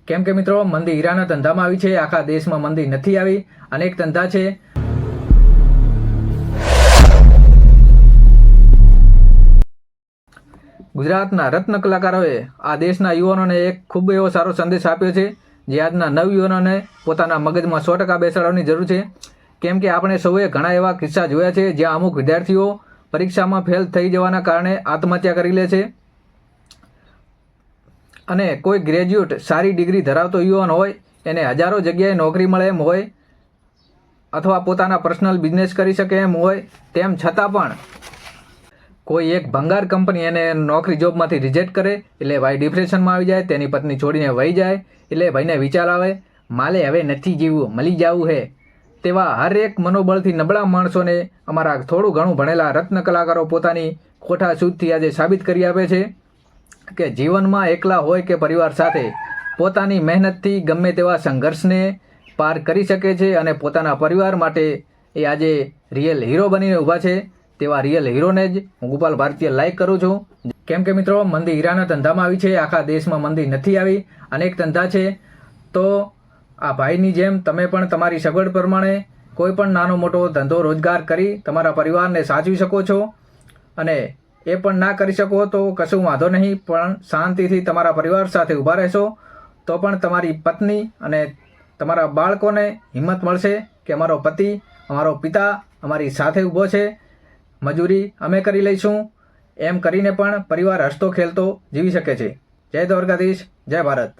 કેમ કે મિત્રો મંદી હીરાના ધંધામાં આવી છે, આખા દેશમાં મંદી નથી આવી. અનેક ધંધા છે. ગુજરાતના રત્ન કલાકારોએ આ દેશના યુવાનોને એક ખૂબ એવો સારો સંદેશ આપ્યો છે, જે આજના નવયુવાનોને પોતાના મગજમાં 100% બેસાડવાની જરૂર છે. કેમ કે આપણે સૌએ ઘણા એવા કિસ્સા જોયા છે જ્યાં અમુક વિદ્યાર્થીઓ પરીક્ષામાં ફેલ થઈ જવાના કારણે આત્મહત્યા કરી લે છે. અને કોઈ ગ્રેજ્યુએટ સારી ડિગ્રી ધરાવતો યુવાન હોય, એને હજારો જગ્યાએ નોકરી મળે એમ હોય, અથવા પોતાના પર્સનલ બિઝનેસ કરી શકે એમ હોય, તેમ છતાં પણ કોઈ એક ભંગાર કંપની એને નોકરી જોબમાંથી રિજેક્ટ કરે એટલે ભાઈ ડિપ્રેશનમાં આવી જાય, તેની પત્ની છોડીને વહી જાય. એટલે ભાઈને વિચાર આવે, માલે હવે નથી જીવવું, મળી જવું હે. તેવા હરેક મનોબળથી નબળા માણસોને અમારા થોડું ઘણું ભણેલા રત્ન કલાકારો પોતાની ખોટા સૂઝથી આજે સાબિત કરી આપે છે કે જીવનમાં એકલા હોય કે પરિવાર સાથે પોતાની મહેનતથી ગમે તેવા સંઘર્ષને પાર કરી શકે છે અને પોતાના પરિવાર માટે એ આજે રિયલ હીરો બનીને ઊભા છે. તેવા રિયલ હીરોને જ હું ગોપાલ ભારતીય લાઈક કરું છું. કેમ કે મિત્રો મંદી હીરાના ધંધામાં આવી છે, આખા દેશમાં મંદી નથી આવી. અનેક ધંધા છે. તો આ ભાઈની જેમ તમે પણ તમારી સગવડ પ્રમાણે કોઈ પણ નાનો મોટો ધંધો રોજગાર કરી તમારા પરિવારને સાચવી શકો છો. અને એ પણ ના કરી શકો તો કશું વાંધો નહીં, પણ શાંતિથી તમારા પરિવાર સાથે ઊભા રહેશો તો પણ તમારી પત્ની અને તમારા બાળકોને હિંમત મળશે કે અમારો પતિ, અમારો પિતા અમારી સાથે ઊભો છે, મજૂરી અમે કરી લઈશું, એમ કરીને પણ પરિવાર હસતો ખેલતો જીવી શકે છે. જય દ્વારકાધીશ, જય ભારત.